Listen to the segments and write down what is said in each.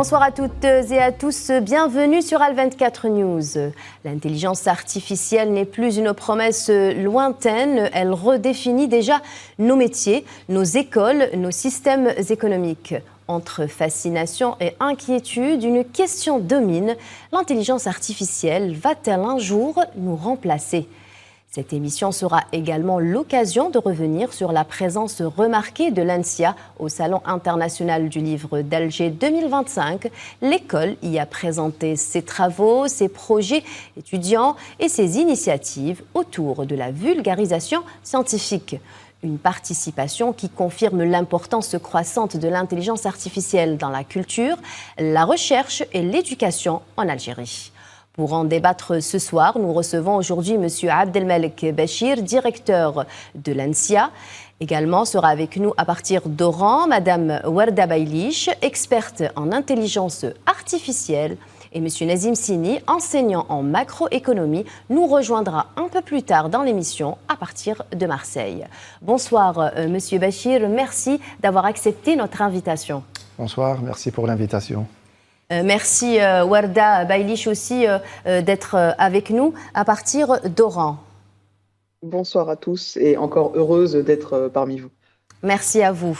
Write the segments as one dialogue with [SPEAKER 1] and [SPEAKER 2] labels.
[SPEAKER 1] Bonsoir à toutes et à tous, bienvenue sur Al24 News. L'intelligence artificielle n'est plus une promesse lointaine, elle redéfinit déjà nos métiers, nos écoles, nos systèmes économiques. Entre fascination et inquiétude, une question domine. L'intelligence artificielle va-t-elle un jour nous remplacer ? Cette émission sera également l'occasion de revenir sur la présence remarquée de l'ANSIA au Salon international du livre d'Alger 2025. L'école y a présenté ses travaux, ses projets étudiants et ses initiatives autour de la vulgarisation scientifique. Une participation qui confirme l'importance croissante de l'intelligence artificielle dans la culture, la recherche et l'éducation en Algérie. Pour en débattre ce soir, nous recevons aujourd'hui M. Abdelmalek Bachir, directeur de l'ANSIA. Également sera avec nous à partir d'Oran, Mme Warda Baylich, experte en intelligence artificielle. Et M. Nazim Sini, enseignant en macroéconomie, nous rejoindra un peu plus tard dans l'émission à partir de Marseille. Bonsoir M. Bachir, merci d'avoir accepté notre invitation.
[SPEAKER 2] Bonsoir, merci pour l'invitation.
[SPEAKER 1] Merci Warda Baylich aussi d'être avec nous à partir d'Oran.
[SPEAKER 3] Bonsoir à tous et encore heureuse d'être parmi vous.
[SPEAKER 1] Merci à vous.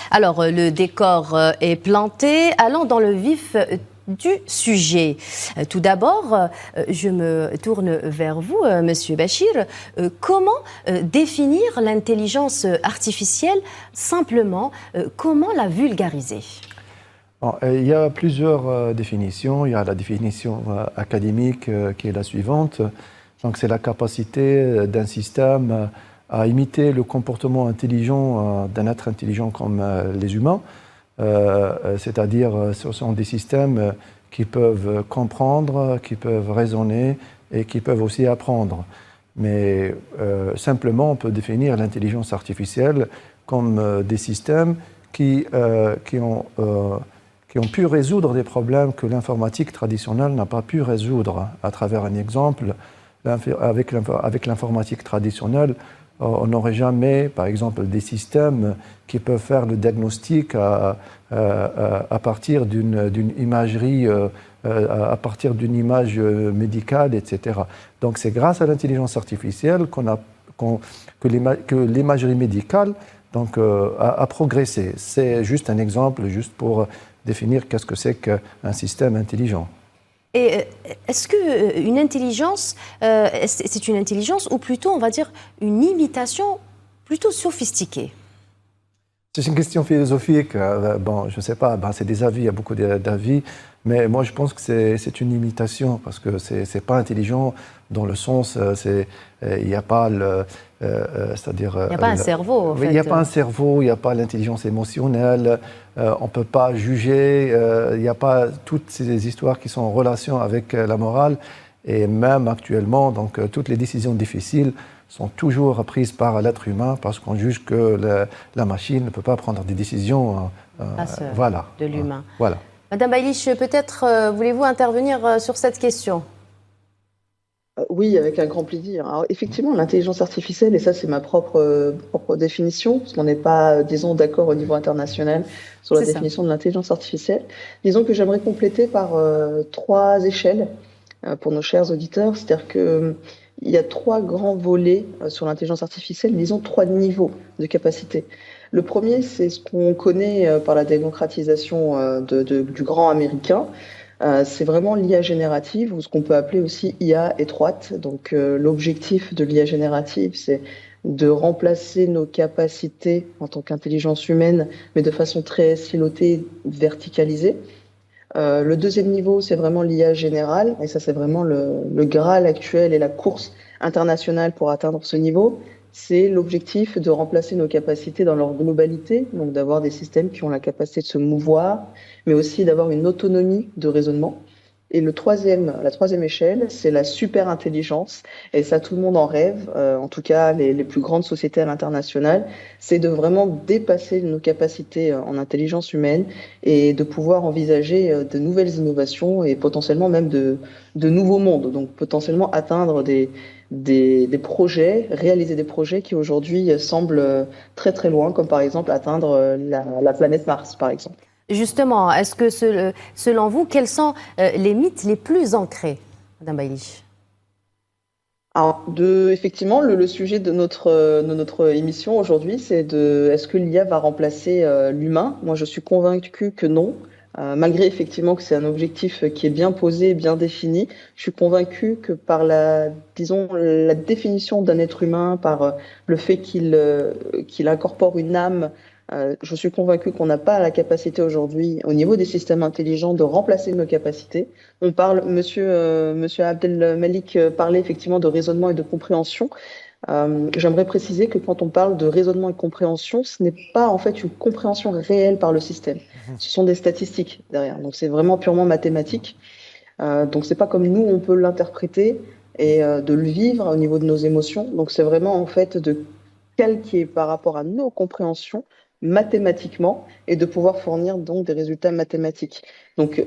[SPEAKER 1] Alors le décor est planté, allons dans le vif du sujet. Tout d'abord, je me tourne vers vous, Monsieur Bachir. Comment définir l'intelligence artificielle simplement? Comment la vulgariser?
[SPEAKER 2] Bon, il y a plusieurs définitions. Il y a la définition académique qui est la suivante. Donc, c'est la capacité d'un système à imiter le comportement intelligent d'un être intelligent comme les humains. C'est-à-dire, ce sont des systèmes qui peuvent comprendre, qui peuvent raisonner et qui peuvent aussi apprendre. Mais simplement, on peut définir l'intelligence artificielle comme des systèmes qui ont pu résoudre des problèmes que l'informatique traditionnelle n'a pas pu résoudre. À travers un exemple, avec l'informatique traditionnelle, on n'aurait jamais, par exemple, des systèmes qui peuvent faire le diagnostic à partir d'une imagerie, à partir d'une image médicale, etc. Donc c'est grâce à l'intelligence artificielle que l'imagerie médicale a progressé. C'est juste un exemple, juste pour définir qu'est-ce que c'est qu'un système intelligent.
[SPEAKER 1] Et est-ce qu'une intelligence, c'est une intelligence ou plutôt, on va dire, une imitation plutôt sophistiquée?
[SPEAKER 2] C'est une question philosophique. Bon, je ne sais pas, c'est des avis, il y a beaucoup d'avis, mais moi je pense que c'est une imitation parce que c'est pas intelligent dans le sens, il n'y a pas c'est-à-dire...
[SPEAKER 1] Il n'y a pas un cerveau, en fait.
[SPEAKER 2] Il n'y a pas un cerveau, il n'y a pas l'intelligence émotionnelle, on ne peut pas juger, il n'y a pas toutes ces histoires qui sont en relation avec la morale. Et même actuellement, donc, toutes les décisions difficiles sont toujours prises par l'être humain parce qu'on juge que la machine ne peut pas prendre des décisions
[SPEAKER 1] de l'humain.
[SPEAKER 2] Voilà.
[SPEAKER 1] Madame Baylich, peut-être voulez-vous intervenir sur cette question?
[SPEAKER 3] Oui, avec un grand plaisir. Alors, effectivement, l'intelligence artificielle, et ça c'est ma propre définition, parce qu'on n'est pas, disons, d'accord au niveau international sur la définition de l'intelligence artificielle. Disons que j'aimerais compléter par 3 échelles pour nos chers auditeurs, c'est-à-dire qu'il y a 3 grands volets sur l'intelligence artificielle, disons 3 niveaux de capacité. Le premier, c'est ce qu'on connaît par la démocratisation du grand américain. C'est vraiment l'IA générative, ou ce qu'on peut appeler aussi IA étroite. Donc l'objectif de l'IA générative, c'est de remplacer nos capacités en tant qu'intelligence humaine, mais de façon très silotée, verticalisée. Le deuxième niveau, c'est vraiment l'IA générale, et ça c'est vraiment le Graal actuel et la course internationale pour atteindre ce niveau. C'est l'objectif de remplacer nos capacités dans leur globalité, donc d'avoir des systèmes qui ont la capacité de se mouvoir, mais aussi d'avoir une autonomie de raisonnement. Et la troisième échelle, c'est la super intelligence. Et ça, tout le monde en rêve, en tout cas les plus grandes sociétés à l'international, c'est de vraiment dépasser nos capacités en intelligence humaine et de pouvoir envisager de nouvelles innovations et potentiellement même de nouveaux mondes. Donc potentiellement atteindre des projets, réaliser des projets qui aujourd'hui semblent très très loin, comme par exemple atteindre la planète Mars, par exemple.
[SPEAKER 1] Justement, est-ce que selon vous, quels sont les mythes les plus ancrés, Madame Bailly?
[SPEAKER 3] Alors, effectivement, le sujet de notre émission aujourd'hui, c'est est-ce que l'IA va remplacer l'humain? Moi, je suis convaincue que non. Malgré effectivement que c'est un objectif qui est bien posé, bien défini, je suis convaincue que par disons, la définition d'un être humain, par le fait qu'il incorpore une âme, je suis convaincue qu'on n'a pas la capacité aujourd'hui, au niveau des systèmes intelligents, de remplacer nos capacités. On parle, Monsieur Abdelmalik parlait effectivement de raisonnement et de compréhension. J'aimerais préciser que quand on parle de raisonnement et compréhension, ce n'est pas en fait une compréhension réelle par le système. Ce sont des statistiques derrière. Donc c'est vraiment purement mathématique. Donc c'est pas comme nous on peut l'interpréter et de le vivre au niveau de nos émotions. Donc c'est vraiment en fait de calquer par rapport à nos compréhensions mathématiquement et de pouvoir fournir donc des résultats mathématiques. Donc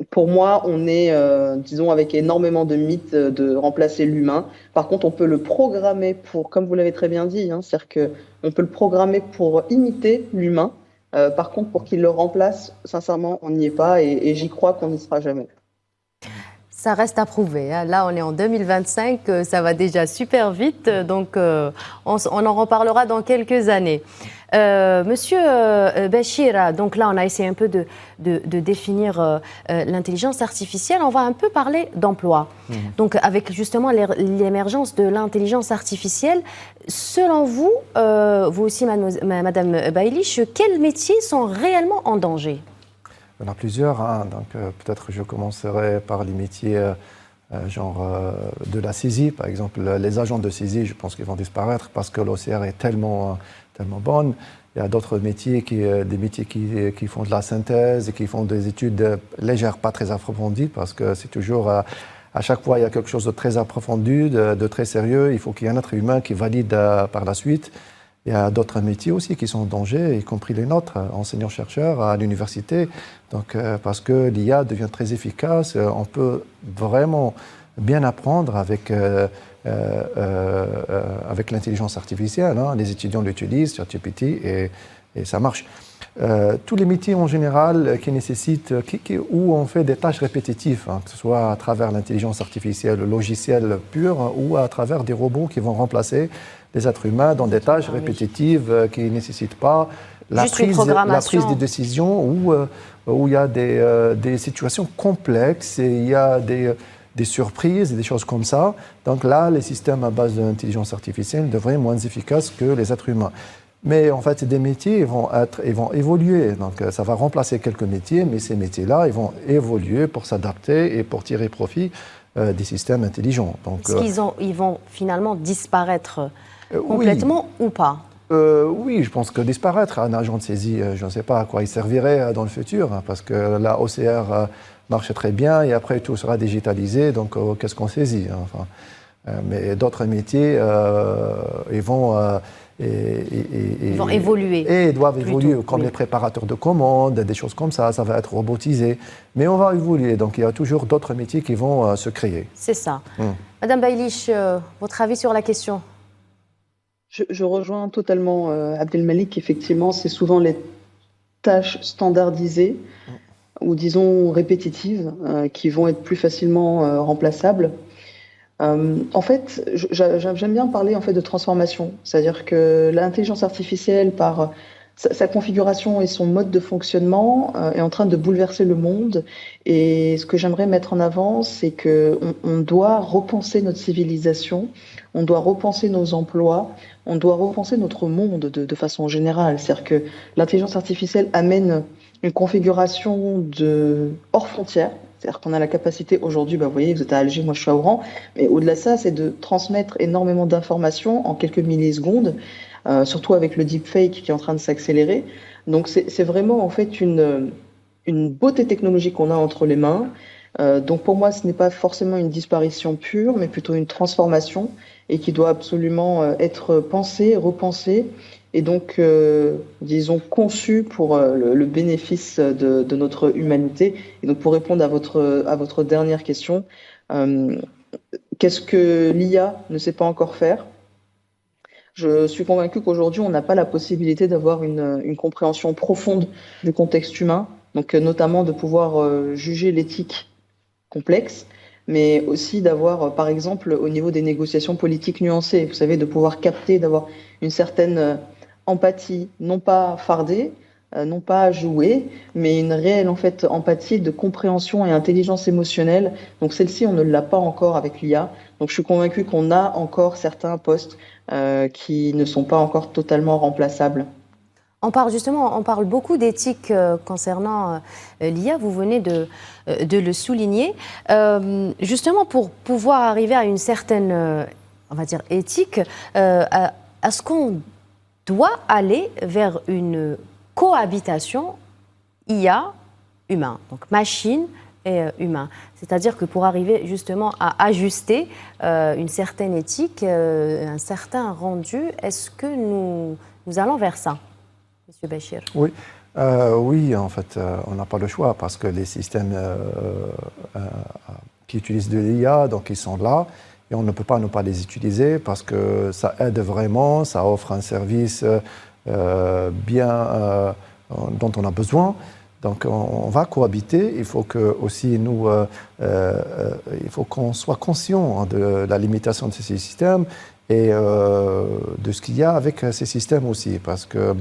[SPEAKER 3] pour moi, on est, disons, avec énormément de mythes de remplacer l'humain. Par contre, on peut le programmer pour, comme vous l'avez très bien dit, hein, c'est-à-dire qu'on peut le programmer pour imiter l'humain. Par contre, pour qu'il le remplace, sincèrement, on n'y est pas et j'y crois qu'on n'y sera jamais.
[SPEAKER 1] Ça reste à prouver. Hein. Là, on est en 2025, ça va déjà super vite, donc on en reparlera dans quelques années. Monsieur Bachir, donc là, on a essayé un peu de définir l'intelligence artificielle. On va un peu parler d'emploi. Donc, avec justement l'émergence de l'intelligence artificielle, selon vous, vous aussi, Madame Bailly, quels métiers sont réellement en danger?
[SPEAKER 2] Il y en a plusieurs, hein. Donc peut-être je commencerai par les métiers de la saisie. Par exemple, les agents de saisie, je pense qu'ils vont disparaître parce que l'OCR est tellement bonne. Il y a d'autres métiers, des métiers qui font de la synthèse et qui font des études légères, pas très approfondies, parce que c'est toujours, à chaque fois, il y a quelque chose de très approfondi, de très sérieux. Il faut qu'il y ait un être humain qui valide par la suite. Il y a d'autres métiers aussi qui sont en danger, y compris les nôtres, enseignants-chercheurs à l'université. Donc, parce que l'IA devient très efficace, on peut vraiment bien apprendre avec l'intelligence artificielle. Hein. Les étudiants l'utilisent sur GPT et ça marche. Tous les métiers en général qui nécessitent, où on fait des tâches répétitives, hein, que ce soit à travers l'intelligence artificielle, le logiciel pur, ou à travers des robots qui vont remplacer les êtres humains dans des tâches répétitives qui ne nécessitent pas la prise de décision, où il y a des situations complexes et il y a des surprises, des choses comme ça. Donc là, les systèmes à base de l'intelligence artificielle devraient être moins efficaces que les êtres humains. Mais en fait, des métiers ils vont évoluer. Donc ça va remplacer quelques métiers, mais ces métiers-là, ils vont évoluer pour s'adapter et pour tirer profit des systèmes intelligents.
[SPEAKER 1] Est-ce qu'ils vont finalement disparaître complètement ou pas?
[SPEAKER 2] Oui, je pense que disparaître, un agent de saisie, je ne sais pas à quoi il servirait dans le futur, hein, parce que la OCR marche très bien et après tout sera digitalisé, donc qu'est-ce qu'on saisit, hein, enfin, mais d'autres métiers, ils vont
[SPEAKER 1] évoluer.
[SPEAKER 2] Et doivent évoluer, comme les préparateurs de commandes, des choses comme ça va être robotisé. Mais on va évoluer, donc il y a toujours d'autres métiers qui vont se créer.
[SPEAKER 1] C'est ça. Madame Bailly, votre avis sur la question?
[SPEAKER 3] Je rejoins totalement Abdelmalik. Effectivement, c'est souvent les tâches standardisées ou disons répétitives qui vont être plus facilement remplaçables. En fait, j'aime bien parler en fait de transformation, c'est-à-dire que l'intelligence artificielle, par sa configuration et son mode de fonctionnement, est en train de bouleverser le monde. Et ce que j'aimerais mettre en avant, c'est que on doit repenser notre civilisation, on doit repenser nos emplois, on doit repenser notre monde de façon générale. C'est-à-dire que l'intelligence artificielle amène une configuration hors frontières. C'est-à-dire qu'on a la capacité aujourd'hui, vous voyez, vous êtes à Alger, moi je suis à Oran, mais au-delà de ça, c'est de transmettre énormément d'informations en quelques millisecondes, surtout avec le deepfake qui est en train de s'accélérer. Donc c'est vraiment en fait une beauté technologique qu'on a entre les mains. Donc pour moi, ce n'est pas forcément une disparition pure, mais plutôt une transformation et qui doit absolument être pensée, repensée et donc, disons, conçue pour le bénéfice de notre humanité. Et donc, pour répondre à votre dernière question, qu'est-ce que l'IA ne sait pas encore faire? Je suis convaincue qu'aujourd'hui, on n'a pas la possibilité d'avoir une compréhension profonde du contexte humain, donc notamment de pouvoir juger l'éthique complexe, mais aussi d'avoir, par exemple, au niveau des négociations politiques nuancées, vous savez, de pouvoir capter, d'avoir une certaine empathie, non pas fardée, non pas jouée, mais une réelle en fait empathie, de compréhension et intelligence émotionnelle. Donc celle-ci, on ne l'a pas encore avec l'IA. Donc je suis convaincue qu'on a encore certains postes qui ne sont pas encore totalement remplaçables.
[SPEAKER 1] On parle beaucoup d'éthique concernant l'IA, vous venez de le souligner. Justement, pour pouvoir arriver à une certaine, on va dire, éthique, est-ce qu'on doit aller vers une cohabitation IA-humain, donc machine et humain? C'est-à-dire que pour arriver justement à ajuster une certaine éthique, un certain rendu, est-ce que nous allons vers ça? Monsieur Béchir.
[SPEAKER 2] Oui, oui, en fait, on n'a pas le choix parce que les systèmes qui utilisent de l'IA, donc ils sont là et on ne peut pas ne pas les utiliser parce que ça aide vraiment, ça offre un service bien dont on a besoin. Donc on va cohabiter. Il faut que aussi nous, il faut qu'on soit conscient de la limitation de ces systèmes et de ce qu'il y a avec ces systèmes aussi, parce que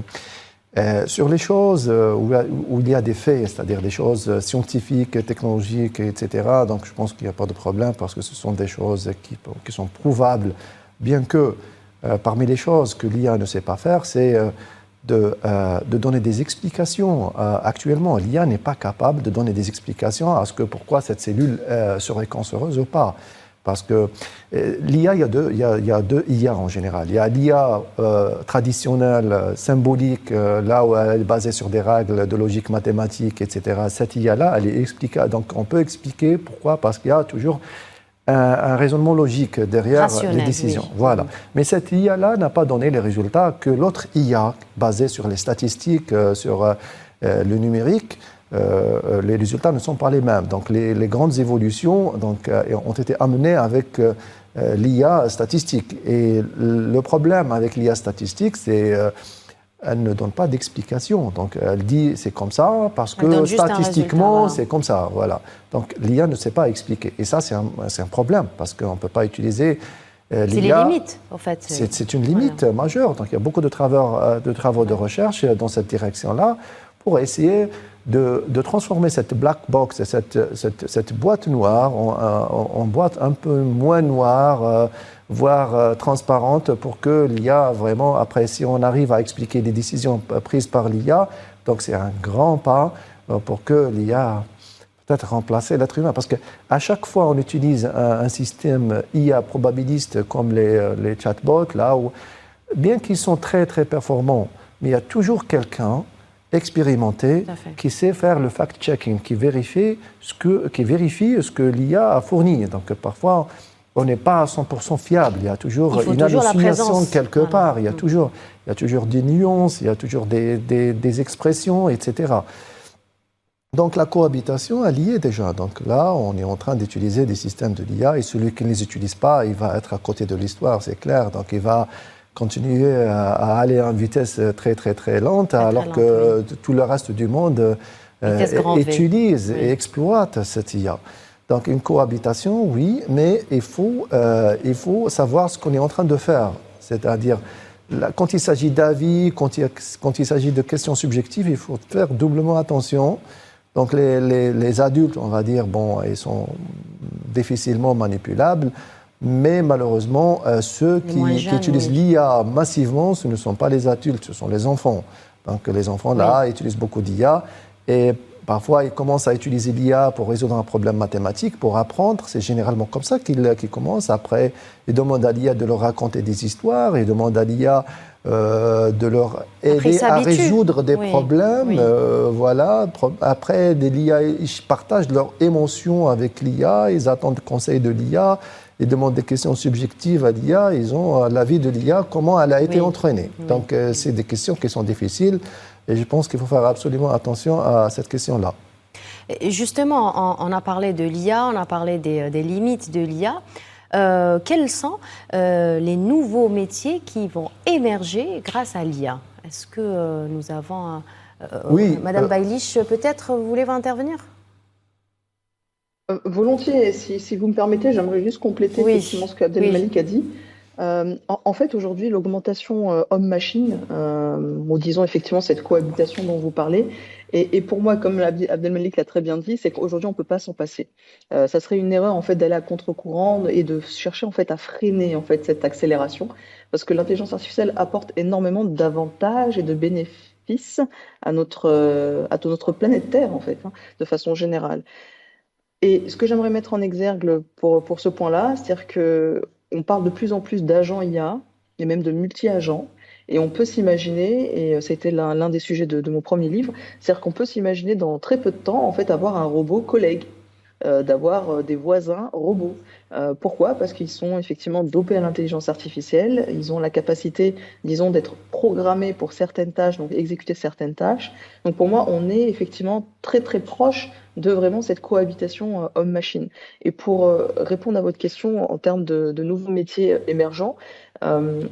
[SPEAKER 2] sur les choses où il y a des faits, c'est-à-dire des choses scientifiques, technologiques, etc., donc je pense qu'il n'y a pas de problème parce que ce sont des choses qui sont prouvables, bien que parmi les choses que l'IA ne sait pas faire, c'est de donner des explications. Actuellement, l'IA n'est pas capable de donner des explications à ce que pourquoi cette cellule serait cancéreuse ou pas. Parce que l'IA, il y a deux IA en général. Il y a l'IA traditionnelle, symbolique, là où elle est basée sur des règles de logique mathématique, etc. Cette IA-là, elle est explicable. Donc on peut expliquer pourquoi, parce qu'il y a toujours un raisonnement logique derrière les décisions. Oui. Voilà. Mais cette IA-là n'a pas donné les résultats que l'autre IA, basée sur les statistiques, sur le numérique, les résultats ne sont pas les mêmes. Donc les grandes évolutions ont été amenées avec l'IA statistique. Et le problème avec l'IA statistique, c'est qu'elle ne donne pas d'explication. Donc elle dit c'est comme ça parce que statistiquement c'est comme ça. Voilà. Donc l'IA ne sait pas expliquer. Et ça c'est un problème parce qu'on ne peut pas utiliser l'IA.
[SPEAKER 1] C'est les limites en fait.
[SPEAKER 2] C'est une limite majeure. Donc il y a beaucoup de travaux de recherche dans cette direction-là pour essayer de transformer cette black box, cette boîte noire en boîte un peu moins noire, voire transparente, pour que l'IA vraiment, après, si on arrive à expliquer des décisions prises par l'IA, donc c'est un grand pas pour que l'IA peut-être remplacer l'être humain. Parce qu'à chaque fois on utilise un système IA probabiliste comme les chatbots, là où, bien qu'ils sont très très performants, mais il y a toujours quelqu'un expérimenté, qui sait faire le fact-checking, qui vérifie ce que l'IA a fourni. Donc parfois, on n'est pas à 100% fiable. Il y a toujours une hallucination quelque part. Il y a toujours des nuances, il y a toujours des expressions, etc. Donc la cohabitation, elle y est déjà. Donc là, on est en train d'utiliser des systèmes de l'IA et celui qui ne les utilise pas, il va être à côté de l'histoire, c'est clair. Donc il va continuer à aller en vitesse très très très lente, alors que tout le reste du monde utilise et exploite cette IA. Donc une cohabitation, oui, mais il faut savoir ce qu'on est en train de faire. C'est-à-dire, quand il s'agit d'avis, quand il s'agit de questions subjectives, il faut faire doublement attention. Donc les adultes, on va dire, bon, ils sont difficilement manipulables. Mais malheureusement, ceux qui utilisent l'IA massivement, ce ne sont pas les adultes, ce sont les enfants. Donc les enfants, là, utilisent beaucoup d'IA. Et parfois, ils commencent à utiliser l'IA pour résoudre un problème mathématique, pour apprendre. C'est généralement comme ça qu'ils commencent. Après, ils demandent à l'IA de leur raconter des histoires, ils demandent à l'IA de leur aider à résoudre des problèmes. Voilà. Après, l'IA, ils partagent leurs émotions avec l'IA, ils attendent le conseil de l'IA. Ils demandent des questions subjectives à l'IA, ils ont l'avis de l'IA, comment elle a été entraînée. Donc, c'est des questions qui sont difficiles et je pense qu'il faut faire absolument attention à cette question-là.
[SPEAKER 1] Justement, on a parlé de l'IA, on a parlé des limites de l'IA. quels sont les nouveaux métiers qui vont émerger grâce à l'IA? Est-ce que nous avons...
[SPEAKER 2] Oui.
[SPEAKER 1] Madame Baylich, peut-être vous voulez intervenir?
[SPEAKER 3] Volontiers, si vous me permettez, j'aimerais juste compléter effectivement ce qu'Abdelmalik a dit. En fait, aujourd'hui, l'augmentation homme-machine, ou disons effectivement cette cohabitation dont vous parlez, et pour moi, comme Abdelmalik l'a très bien dit, c'est qu'aujourd'hui, on ne peut pas s'en passer. Ça serait une erreur en fait d'aller à contre-courant et de chercher en fait à freiner en fait cette accélération, parce que l'intelligence artificielle apporte énormément d'avantages et de bénéfices à notre planète Terre en fait, de façon générale. Et ce que j'aimerais mettre en exergue pour ce point-là, c'est-à-dire qu'on parle de plus en plus d'agents IA et même de multi-agents. Et on peut s'imaginer, et c'était l'un des sujets de mon premier livre, c'est-à-dire qu'on peut s'imaginer dans très peu de temps, en fait, avoir un robot collègue, d'avoir des voisins robots. Pourquoi? Parce qu'ils sont effectivement dopés à l'intelligence artificielle, ils ont la capacité, disons, d'être programmés pour certaines tâches, donc exécuter certaines tâches. Donc pour moi, on est effectivement très très proche de vraiment cette cohabitation homme-machine. Et pour répondre à votre question en termes de nouveaux métiers émergents,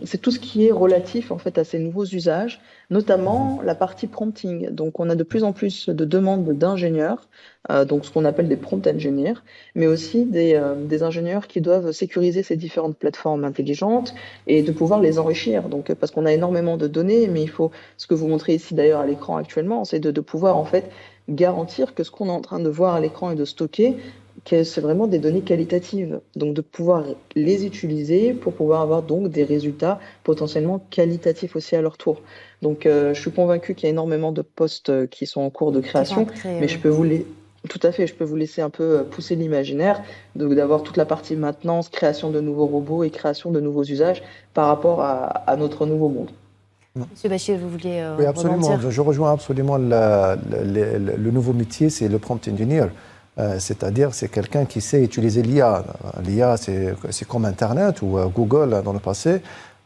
[SPEAKER 3] c'est tout ce qui est relatif en fait à ces nouveaux usages, notamment la partie prompting. Donc on a de plus en plus de demandes d'ingénieurs, donc ce qu'on appelle des prompt engineers, mais aussi des ingénieurs qui doivent sécuriser ces différentes plateformes intelligentes et de pouvoir les enrichir. Donc parce qu'on a énormément de données, mais il faut, ce que vous montrez ici d'ailleurs à l'écran actuellement, c'est de pouvoir en fait garantir que ce qu'on est en train de voir à l'écran et de stocker, que c'est vraiment des données qualitatives. Donc de pouvoir les utiliser pour pouvoir avoir donc des résultats potentiellement qualitatifs aussi à leur tour. Donc je suis convaincue qu'il y a énormément de postes qui sont en cours de création, mais je peux vous tout à fait, je peux vous laisser un peu pousser l'imaginaire, d'avoir toute la partie maintenance, création de nouveaux robots et création de nouveaux usages par rapport à notre nouveau monde.
[SPEAKER 1] Monsieur Bachir, vous vouliez
[SPEAKER 2] Oui, absolument.
[SPEAKER 1] rebondir?
[SPEAKER 2] Je rejoins absolument le nouveau métier, c'est le prompt engineer. C'est-à-dire, c'est quelqu'un qui sait utiliser l'IA. L'IA, c'est comme Internet ou Google dans le passé.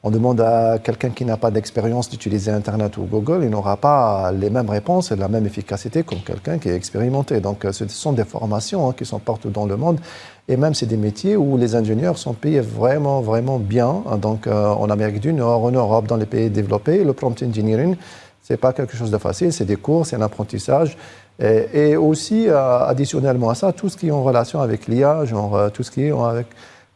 [SPEAKER 2] On demande à quelqu'un qui n'a pas d'expérience d'utiliser Internet ou Google, il n'aura pas les mêmes réponses et la même efficacité comme quelqu'un qui est expérimenté. Donc, ce sont des formations qui sont partout dans le monde. Et même, c'est des métiers où les ingénieurs sont payés vraiment, vraiment bien. Donc, en Amérique du Nord, en Europe, dans les pays développés, le prompt engineering, ce n'est pas quelque chose de facile, c'est des cours, c'est un apprentissage. Et aussi, additionnellement à ça, tout ce qui est en relation avec l'IA, genre tout ce qui est avec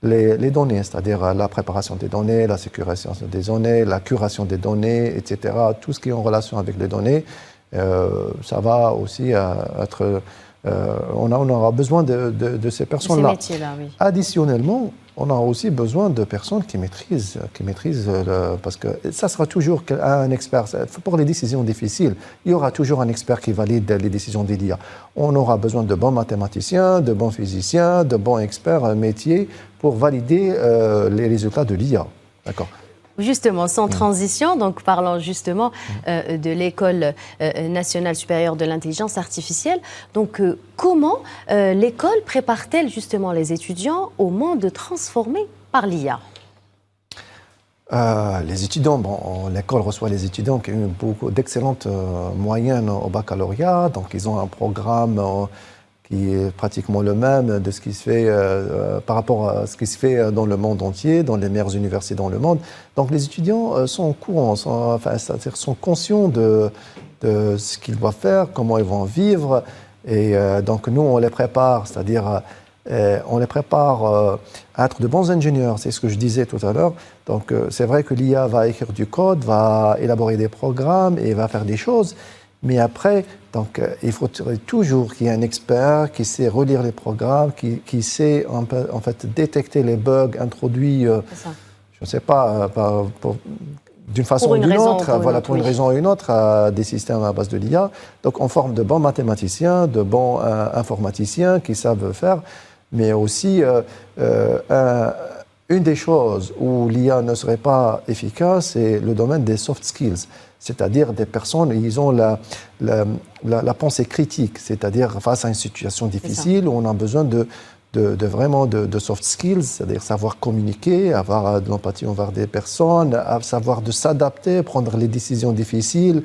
[SPEAKER 2] les données, c'est-à-dire la préparation des données, la sécurisation des données, la curation des données, etc. Tout ce qui est en relation avec les données, ça va aussi être... on aura besoin de ces personnes-là.
[SPEAKER 1] Ces métiers-là, oui.
[SPEAKER 2] Additionnellement, on a aussi besoin de personnes qui maîtrisent parce que ça sera toujours un expert. Pour les décisions difficiles, il y aura toujours un expert qui valide les décisions de l'IA. On aura besoin de bons mathématiciens, de bons physiciens, de bons experts métiers pour valider les résultats de l'IA. D'accord.
[SPEAKER 1] Justement, sans transition, donc parlons justement de l'École nationale supérieure de l'intelligence artificielle. Donc, comment l'école prépare-t-elle justement les étudiants au monde transformé par l'IA?
[SPEAKER 2] Les étudiants, l'école reçoit les étudiants qui ont eu beaucoup d'excellentes moyennes au baccalauréat, donc ils ont un programme qui est pratiquement le même de ce qui se fait par rapport à ce qui se fait dans le monde entier, dans les meilleures universités dans le monde. Donc les étudiants sont au courant, c'est-à-dire sont conscients de ce qu'ils doivent faire, comment ils vont vivre. Et donc nous, on les prépare, c'est-à-dire on les prépare à être de bons ingénieurs, c'est ce que je disais tout à l'heure. Donc c'est vrai que l'IA va écrire du code, va élaborer des programmes et va faire des choses. Mais après, donc, il faut toujours qu'il y ait un expert qui sait relire les programmes, qui sait en fait détecter les bugs introduits, je ne sais pas, d'une façon ou d'une autre, pour une raison ou une autre, à des systèmes à base de l'IA. Donc on forme de bons mathématiciens, de bons informaticiens qui savent faire, mais aussi une des choses où l'IA ne serait pas efficace, c'est le domaine des soft skills. C'est-à-dire des personnes, ils ont la pensée critique, c'est-à-dire face à une situation difficile où on a besoin vraiment de soft skills, c'est-à-dire savoir communiquer, avoir de l'empathie envers des personnes, savoir de s'adapter, prendre les décisions difficiles,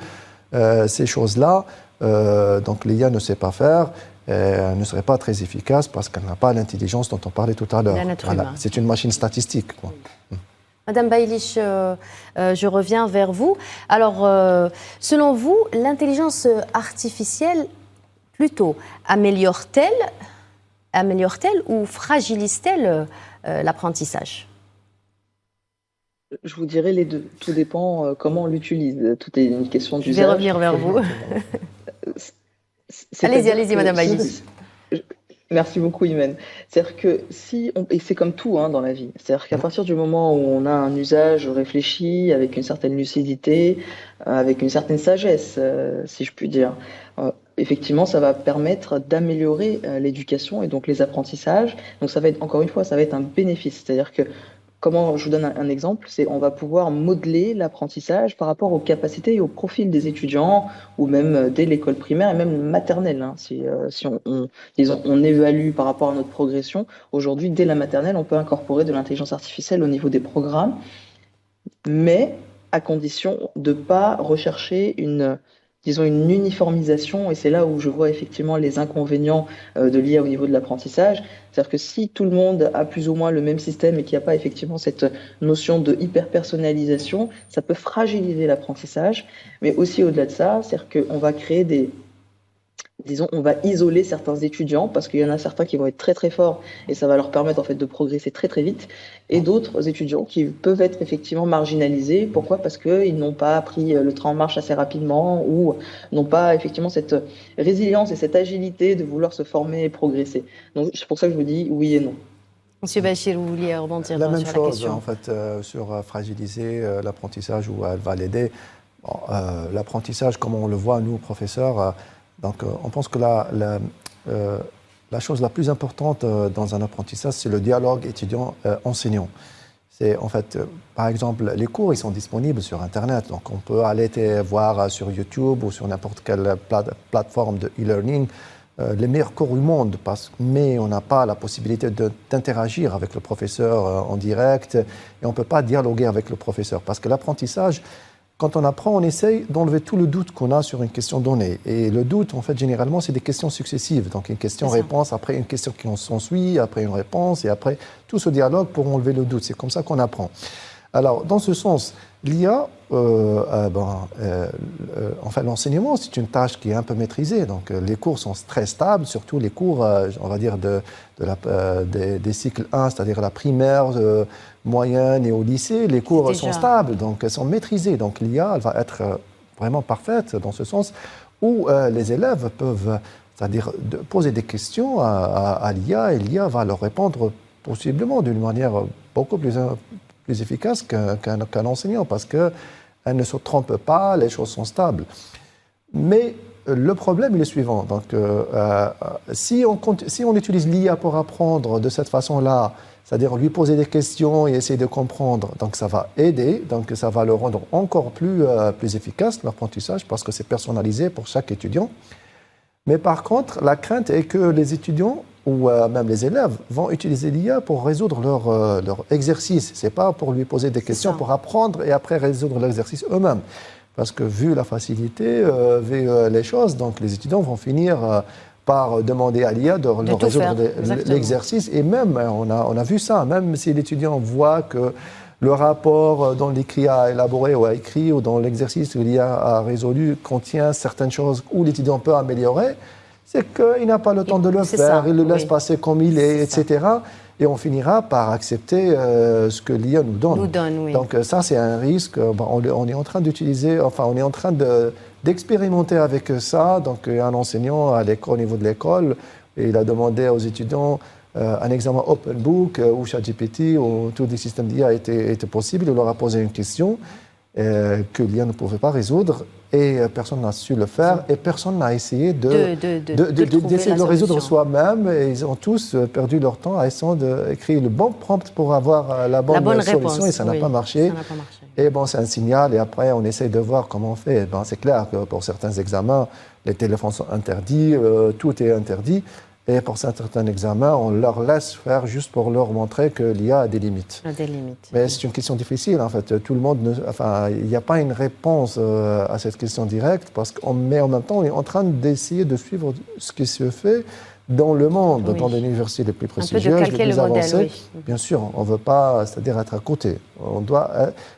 [SPEAKER 2] ces choses-là. Donc l'IA ne sait pas faire. ne serait pas très efficace parce qu'elle n'a pas l'intelligence dont on parlait tout à l'heure. Voilà. C'est une machine statistique, quoi.
[SPEAKER 1] Madame Baylich, je reviens vers vous. Alors, selon vous, l'intelligence artificielle, plutôt, améliore-t-elle ou fragilise-t-elle l'apprentissage?
[SPEAKER 3] Je vous dirais les deux. Tout dépend comment on l'utilise. Tout est une question d'usage.
[SPEAKER 1] Je vais revenir vers vous. Allez-y, Madame Baylich.
[SPEAKER 3] Merci beaucoup, Imen. C'est-à-dire que et c'est comme tout dans la vie, c'est-à-dire qu'à partir du moment où on a un usage réfléchi, avec une certaine lucidité, avec une certaine sagesse, si je puis dire, effectivement, ça va permettre d'améliorer l'éducation et donc les apprentissages. Donc ça va être, encore une fois, ça va être un bénéfice. C'est-à-dire que je vous donne un exemple, c'est on va pouvoir modeler l'apprentissage par rapport aux capacités et au profil des étudiants, ou même dès l'école primaire et même maternelle. Si on évalue par rapport à notre progression, aujourd'hui, dès la maternelle, on peut incorporer de l'intelligence artificielle au niveau des programmes, mais à condition de ne pas rechercher une uniformisation, et c'est là où je vois effectivement les inconvénients de l'IA au niveau de l'apprentissage. C'est-à-dire que si tout le monde a plus ou moins le même système et qu'il n'y a pas effectivement cette notion de hyper-personnalisation, ça peut fragiliser l'apprentissage. Mais aussi au-delà de ça, c'est-à-dire qu'on va créer on va isoler certains étudiants parce qu'il y en a certains qui vont être très très forts et ça va leur permettre en fait de progresser très très vite, et d'autres étudiants qui peuvent être effectivement marginalisés. Pourquoi? Parce qu'ils n'ont pas pris le train en marche assez rapidement, ou n'ont pas effectivement cette résilience et cette agilité de vouloir se former et progresser. Donc c'est pour ça que je vous dis oui et non.
[SPEAKER 1] Monsieur Bachir, vous vouliez rebondir
[SPEAKER 2] la même
[SPEAKER 1] sur
[SPEAKER 2] chose,
[SPEAKER 1] la question.
[SPEAKER 2] en fait, sur fragiliser l'apprentissage, où elle va l'aider. Bon, l'apprentissage, comme on le voit, nous, professeurs, donc on pense que la chose la plus importante dans un apprentissage, c'est le dialogue étudiant-enseignant. C'est en fait, par exemple, les cours, ils sont disponibles sur Internet, donc on peut aller voir sur YouTube ou sur n'importe quelle plateforme de e-learning les meilleurs cours du monde, mais on n'a pas la possibilité d'interagir avec le professeur en direct, et on ne peut pas dialoguer avec le professeur, parce que l'apprentissage, quand on apprend, on essaye d'enlever tout le doute qu'on a sur une question donnée. Et le doute, en fait, généralement, c'est des questions successives. Donc, une question-réponse, après une question qui s'ensuit, après une réponse, et après tout ce dialogue pour enlever le doute. C'est comme ça qu'on apprend. Alors, dans ce sens, l'IA, enfin, l'enseignement, c'est une tâche qui est un peu maîtrisée. Donc, les cours sont très stables, surtout les cours, on va dire, des cycles 1, c'est-à-dire la primaire, moyenne et au lycée. Les cours sont stables, donc elles sont maîtrisées. Donc, l'IA, elle va être vraiment parfaite dans ce sens où les élèves peuvent, c'est-à-dire, poser des questions à l'IA, et l'IA va leur répondre possiblement d'une manière beaucoup plus efficace qu'un enseignant, parce qu'elle ne se trompe pas, les choses sont stables. Mais le problème est le suivant. Donc, si on utilise l'IA pour apprendre de cette façon-là, c'est-à-dire lui poser des questions et essayer de comprendre, donc ça va aider, donc ça va le rendre encore plus efficace, l'apprentissage, parce que c'est personnalisé pour chaque étudiant. Mais par contre, la crainte est que les étudiants ou même les élèves vont utiliser l'IA pour résoudre leur exercice. Ce n'est pas pour lui poser des questions, pour apprendre et après résoudre l'exercice eux-mêmes. Parce que vu la facilité, vu les choses, donc les étudiants vont finir par demander à l'IA de résoudre l'exercice. Et même, on a vu ça, même si l'étudiant voit que le rapport dont l'écrit a élaboré ou a écrit, ou dans l'exercice où l'IA a résolu, contient certaines choses où l'étudiant peut améliorer, c'est qu'il n'a pas le temps de le faire, il le laisse passer comme il est, etc. Et on finira par accepter ce que l'IA nous donne. Donc ça, c'est un risque. On est en train d'utiliser, enfin, on est en train d'expérimenter avec ça. Donc un enseignant au niveau de l'école, et il a demandé aux étudiants un examen open book où ChatGPT ou tous les systèmes d'IA étaient possibles. Il leur a posé une question que l'IA ne pouvait pas résoudre, et personne n'a su le faire, et personne n'a essayé d'essayer de le résoudre soi-même, et ils ont tous perdu leur temps à essayer d'écrire le bon prompt pour avoir la bonne solution, réponse, et ça n'a pas marché. Et bon, c'est un signal, et après on essaie de voir comment on fait. C'est clair que pour certains examens, les téléphones sont interdits, tout est interdit. Et pour certains examens, on leur laisse faire juste pour leur montrer que l'IA a des limites.
[SPEAKER 1] Des limites.
[SPEAKER 2] Mais c'est une question difficile, en fait. Tout le monde, il n'y a pas une réponse à cette question directe, mais en même temps, on est en train d'essayer de suivre ce qui se fait dans le monde, dans les universités les plus prestigieuses, les plus avancées. Bien sûr, on ne veut pas, c'est-à-dire être à côté. On doit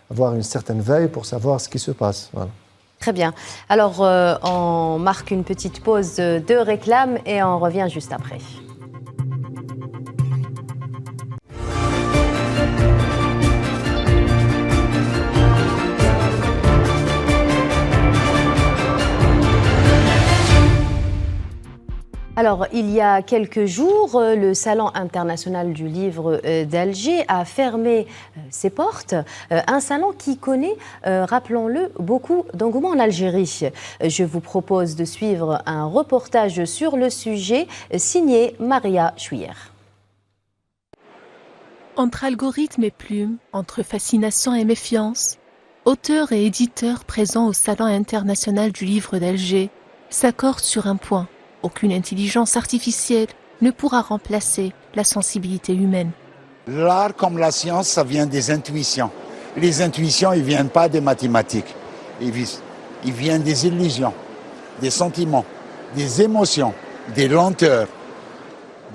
[SPEAKER 2] avoir une certaine veille pour savoir ce qui se passe. Voilà.
[SPEAKER 1] Très bien. Alors, on marque une petite pause de réclame et on revient juste après. Alors, il y a quelques jours, le Salon international du livre d'Alger a fermé ses portes. Un salon qui connaît, rappelons-le, beaucoup d'engouement en Algérie. Je vous propose de suivre un reportage sur le sujet signé Maria Chouyer.
[SPEAKER 4] Entre algorithmes et plumes, entre fascination et méfiance, auteurs et éditeurs présents au Salon international du livre d'Alger s'accordent sur un point. Aucune intelligence artificielle ne pourra remplacer la sensibilité humaine.
[SPEAKER 5] L'art comme la science, ça vient des intuitions. Les intuitions, ils ne viennent pas des mathématiques. Ils viennent des illusions, des sentiments, des émotions, des lenteurs,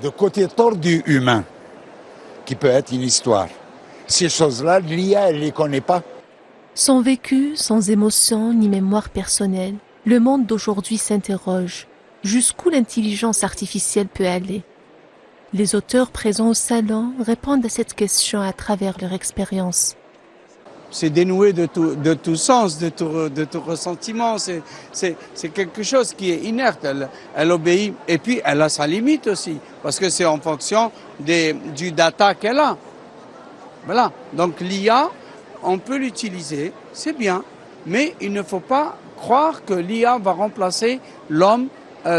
[SPEAKER 5] de côté tordu humain, qui peut être une histoire. Ces choses-là, l'IA, elle ne les connaît pas.
[SPEAKER 4] Sans vécu, sans émotion ni mémoire personnelle, le monde d'aujourd'hui s'interroge. Jusqu'où l'intelligence artificielle peut aller? Les auteurs présents au salon répondent à cette question à travers leur expérience.
[SPEAKER 6] C'est dénoué de tout sens, de tout ressentiment. C'est quelque chose qui est inerte. Elle obéit. Et puis, elle a sa limite aussi. Parce que c'est en fonction du data qu'elle a. Voilà. Donc, l'IA, on peut l'utiliser. C'est bien. Mais il ne faut pas croire que l'IA va remplacer l'homme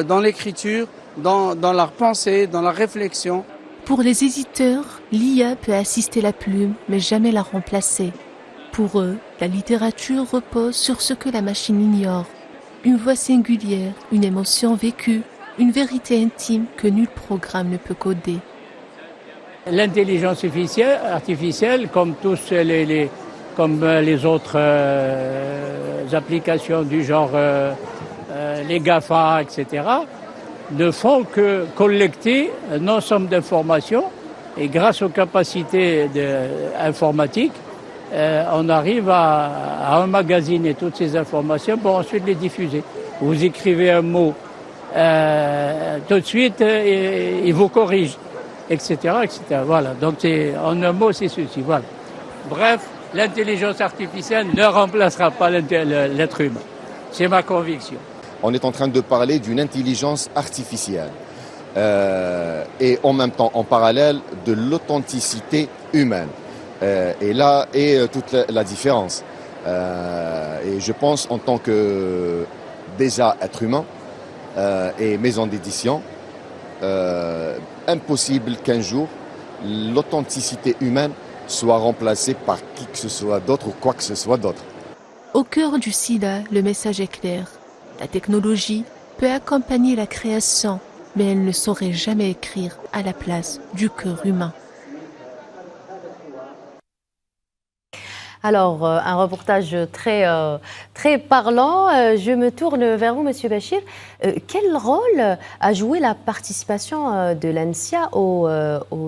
[SPEAKER 6] dans l'écriture, dans la pensée, dans la réflexion.
[SPEAKER 4] Pour les éditeurs, l'IA peut assister la plume, mais jamais la remplacer. Pour eux, la littérature repose sur ce que la machine ignore. Une voix singulière, une émotion vécue, une vérité intime que nul programme ne peut coder.
[SPEAKER 7] L'intelligence artificielle, comme les autres applications du genre les GAFA, etc., ne font que collecter une ensemble d'informations et grâce aux capacités informatiques, on arrive à emmagasiner toutes ces informations pour ensuite les diffuser. Vous écrivez un mot, tout de suite, il vous corrige, etc., etc. Voilà. Donc, en un mot, c'est ceci. Voilà. Bref, l'intelligence artificielle ne remplacera pas l'être humain. C'est ma conviction.
[SPEAKER 8] On est en train de parler d'une intelligence artificielle et en même temps, en parallèle, de l'authenticité humaine. Et là est toute la différence. Et je pense, en tant que déjà être humain et maison d'édition, impossible qu'un jour l'authenticité humaine soit remplacée par qui que ce soit d'autre ou quoi que ce soit d'autre.
[SPEAKER 4] Au cœur du SIDA, le message est clair. La technologie peut accompagner la création, mais elle ne saurait jamais écrire à la place du cœur humain.
[SPEAKER 1] Alors, un reportage très parlant. Je me tourne vers vous, Monsieur Bachir. Quel rôle a joué la participation de l'ANSIA au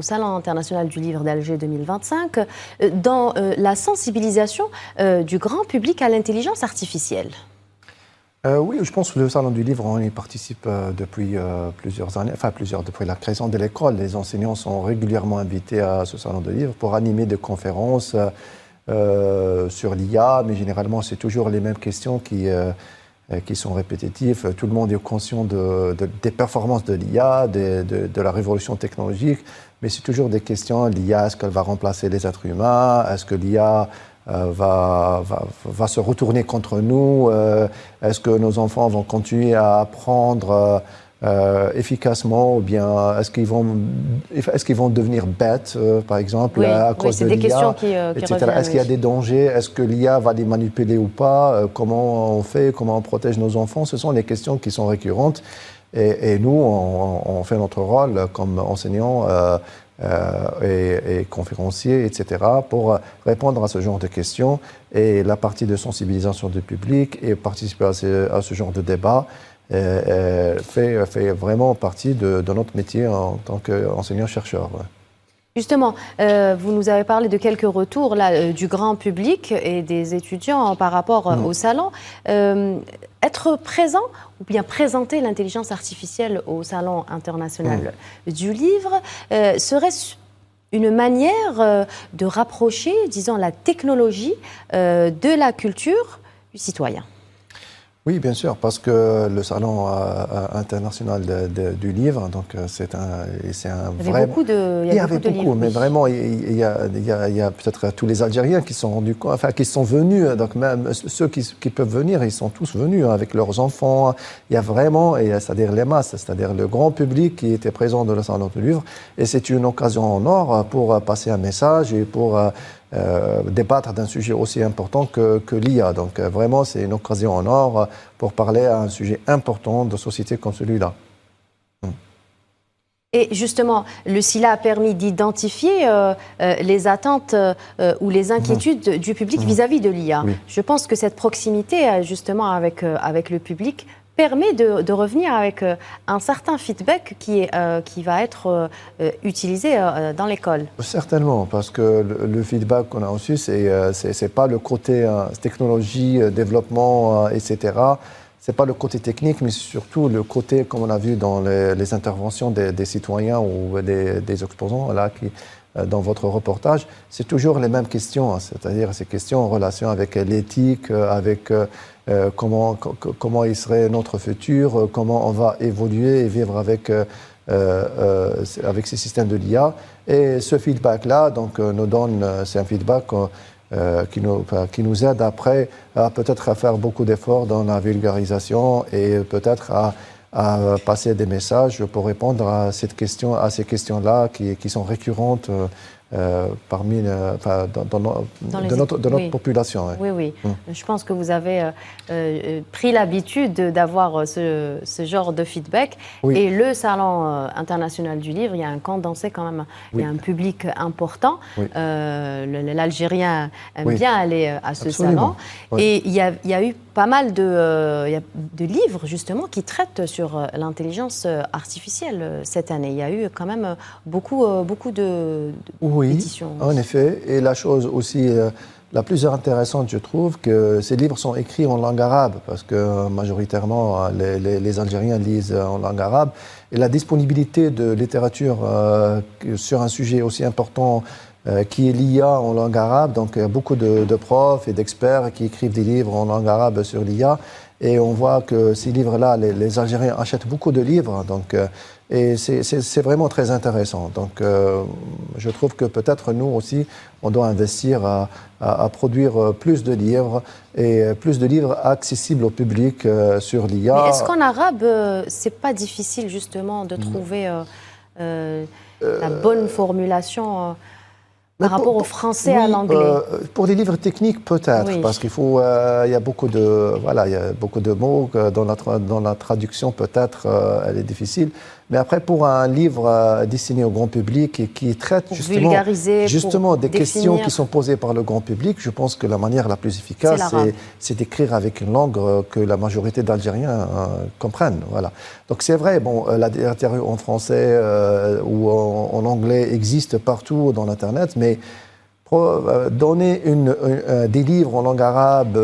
[SPEAKER 1] Salon international du livre d'Alger 2025 dans la sensibilisation du grand public à l'intelligence artificielle?
[SPEAKER 2] Oui, je pense que le Salon du livre, on y participe depuis plusieurs années, depuis la création de l'école. Les enseignants sont régulièrement invités à ce Salon du livre pour animer des conférences sur l'IA, mais généralement, c'est toujours les mêmes questions qui sont répétitives. Tout le monde est conscient des performances de l'IA, de la révolution technologique, mais c'est toujours des questions. L'IA, est-ce qu'elle va remplacer les êtres humains? Est-ce que l'IA va se retourner contre nous? Est-ce que nos enfants vont continuer à apprendre efficacement, ou bien est-ce qu'ils vont devenir bêtes, par exemple, à cause de l'IA, etc. Est-ce qu'il y a des dangers? Est-ce que l'IA va les manipuler ou pas? Comment on fait? Comment on protège nos enfants? Ce sont les questions qui sont récurrentes. Et nous, on fait notre rôle comme enseignants et conférenciers, etc., pour répondre à ce genre de questions. Et la partie de sensibilisation du public et participer à ce genre de débat fait vraiment partie de notre métier en tant qu'enseignant-chercheur. Ouais.
[SPEAKER 1] Justement, vous nous avez parlé de quelques retours là, du grand public et des étudiants par rapport au salon. Être présent ou bien présenter l'intelligence artificielle au Salon international du livre, serait-ce une manière de rapprocher, disons, la technologie de la culture du citoyen?
[SPEAKER 2] Oui, bien sûr, parce que le Salon international du livre, donc c'est un vrai...
[SPEAKER 1] Il y avait beaucoup de livres.
[SPEAKER 2] Mais vraiment, il y a peut-être tous les Algériens qui sont rendus compte, enfin qui sont venus. Donc même ceux qui peuvent venir, ils sont tous venus avec leurs enfants. Il y a vraiment, c'est-à-dire les masses, c'est-à-dire le grand public qui était présent dans le Salon du livre. Et c'est une occasion en or pour passer un message et pour débattre d'un sujet aussi important que l'IA. Donc vraiment, c'est une occasion en or pour parler à un sujet important de société comme celui-là.
[SPEAKER 1] Et justement, le SILA a permis d'identifier les attentes ou les inquiétudes du public vis-à-vis de l'IA.
[SPEAKER 2] Oui.
[SPEAKER 1] Je pense que cette proximité, justement, avec le public, permet de revenir avec un certain feedback qui va être utilisé dans l'école.
[SPEAKER 2] Certainement, parce que le feedback qu'on a reçu, c'est pas le côté technologie, développement, etc. C'est pas le côté technique, mais surtout le côté, comme on a vu dans les interventions des citoyens ou des exposants là, dans votre reportage, c'est toujours les mêmes questions, c'est-à-dire ces questions en relation avec l'éthique, avec comment il serait notre futur, comment on va évoluer et vivre avec ces systèmes de l'IA. Et ce feedback-là, donc, nous donne, c'est un feedback qui nous aide après à peut-être à faire beaucoup d'efforts dans la vulgarisation et peut-être à passer des messages pour répondre à ces questions-là qui sont récurrentes parmi, de notre population.
[SPEAKER 1] Ouais. Oui. Je pense que vous avez pris l'habitude d'avoir ce genre de feedback. Oui. Et le Salon international du livre, il y a un condensé quand même, il y a un public important. Oui. L'Algérien aime bien aller à ce salon. Oui. Et il y a eu pas mal de livres, justement, qui traitent sur l'intelligence artificielle cette année. Il y a eu quand même beaucoup de éditions.
[SPEAKER 2] Oui, en effet. Et la chose aussi la plus intéressante, je trouve, que ces livres sont écrits en langue arabe, parce que majoritairement, les Algériens lisent en langue arabe. Et la disponibilité de littérature sur un sujet aussi important qui est l'IA en langue arabe. Donc, il y a beaucoup de profs et d'experts qui écrivent des livres en langue arabe sur l'IA. Et on voit que ces livres-là, les Algériens achètent beaucoup de livres. Donc, et c'est vraiment très intéressant. Donc, je trouve que peut-être nous aussi, on doit investir à produire plus de livres et plus de livres accessibles au public sur l'IA.
[SPEAKER 1] Mais est-ce qu'en arabe, c'est pas difficile justement de trouver la bonne formulation par rapport au français à l'anglais?
[SPEAKER 2] Pour des livres techniques, peut-être, parce qu'il faut, il y a beaucoup de mots dans la traduction, peut-être, elle est difficile. Mais après, pour un livre destiné au grand public et qui traite justement des questions qui sont posées par le grand public, je pense que la manière la plus efficace, c'est d'écrire avec une langue que la majorité d'Algériens comprennent. Voilà. Donc c'est vrai, la littérature en français ou en anglais existe partout dans l'Internet, mais donner des livres en langue arabe,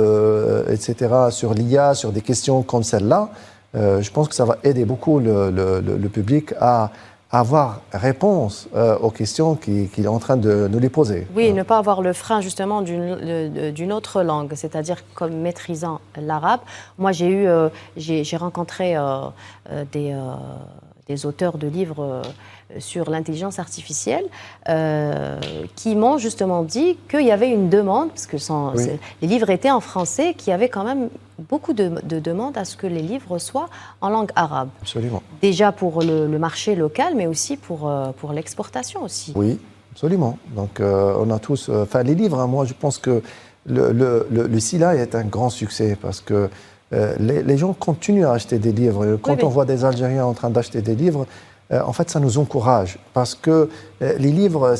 [SPEAKER 2] etc., sur l'IA, sur des questions comme celle-là, je pense que ça va aider beaucoup le public à avoir réponse aux questions qu'il est en train de nous les poser.
[SPEAKER 1] Oui, ne pas avoir le frein justement d'une autre langue, c'est-à-dire comme maîtrisant l'arabe. Moi, j'ai rencontré des auteurs de livres sur l'intelligence artificielle qui m'ont justement dit qu'il y avait une demande, parce que les livres étaient en français, qu'il y avait quand même beaucoup de demandes à ce que les livres soient en langue arabe.
[SPEAKER 2] Absolument.
[SPEAKER 1] Déjà pour le marché local, mais aussi pour l'exportation aussi.
[SPEAKER 2] Oui, absolument. Donc on a tous... les livres, moi je pense que le SILA est un grand succès parce que les gens continuent à acheter des livres. Quand on voit des Algériens en train d'acheter des livres, en fait, ça nous encourage parce que les livres,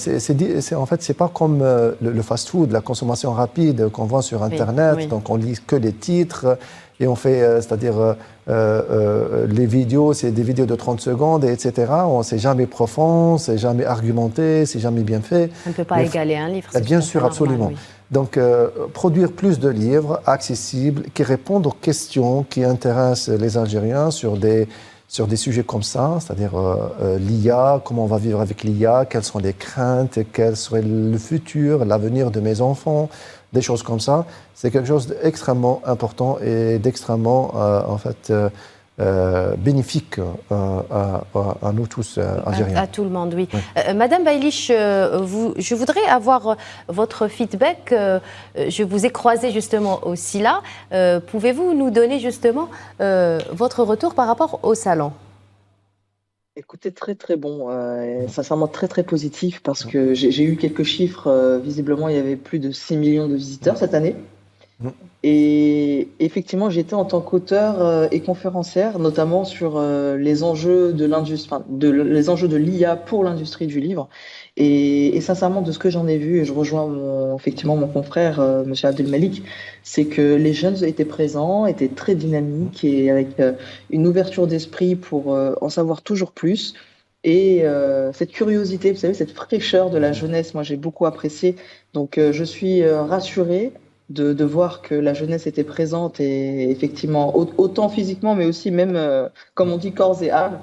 [SPEAKER 2] en fait, c'est pas comme le fast-food, la consommation rapide qu'on voit sur Internet. Donc, on lit que les titres et on fait, c'est-à-dire les vidéos, c'est des vidéos de 30 secondes, etc. C'est jamais profond, c'est jamais argumenté, c'est jamais bien fait.
[SPEAKER 1] On ne peut pas égaler un livre.
[SPEAKER 2] Bien sûr, absolument.
[SPEAKER 1] Normal,
[SPEAKER 2] Donc, produire plus de livres accessibles qui répondent aux questions qui intéressent les Algériens sur des sujets comme ça, c'est-à-dire l'IA, comment on va vivre avec l'IA, quelles sont les craintes, quel serait le futur, l'avenir de mes enfants, des choses comme ça. C'est quelque chose d'extrêmement important et d'extrêmement, en fait, bénéfique à nous tous, Algériens.
[SPEAKER 1] À tout le monde, oui. Madame Baylich, je voudrais avoir votre feedback. Je vous ai croisé justement aussi là. Pouvez-vous nous donner justement votre retour par rapport au salon?
[SPEAKER 3] Écoutez, très très bon, sincèrement très très positif parce que j'ai eu quelques chiffres. Visiblement, il y avait plus de 6 millions de visiteurs cette année. Et effectivement, j'étais en tant qu'auteur et conférencière, notamment sur les enjeux de l'industrie, les enjeux de l'IA pour l'industrie du livre. Et sincèrement, de ce que j'en ai vu, et je rejoins effectivement mon confrère, Monsieur Abdelmalik, c'est que les jeunes étaient présents, étaient très dynamiques et avec une ouverture d'esprit pour en savoir toujours plus. Et cette curiosité, vous savez, cette fraîcheur de la jeunesse, moi j'ai beaucoup apprécié. Donc je suis rassurée de voir que la jeunesse était présente et effectivement autant physiquement mais aussi même comme on dit corps et âme,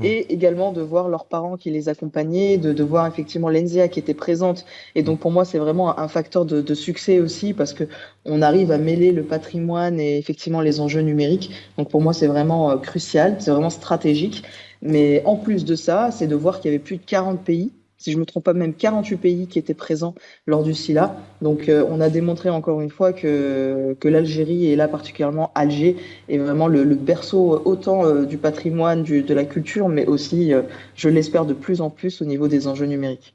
[SPEAKER 3] et également de voir leurs parents qui les accompagnaient, de voir effectivement l'ENSEA qui était présente. Et donc pour moi c'est vraiment un facteur de succès aussi parce que on arrive à mêler le patrimoine et effectivement les enjeux numériques. Donc pour moi c'est vraiment crucial, c'est vraiment stratégique. Mais en plus de ça, c'est de voir qu'il y avait plus de 40 pays, si je ne me trompe pas, même 48 pays qui étaient présents lors du SILA. Donc on a démontré encore une fois que l'Algérie, et là particulièrement Alger, est vraiment le berceau autant du patrimoine, de la culture, mais aussi, je l'espère, de plus en plus au niveau des enjeux numériques.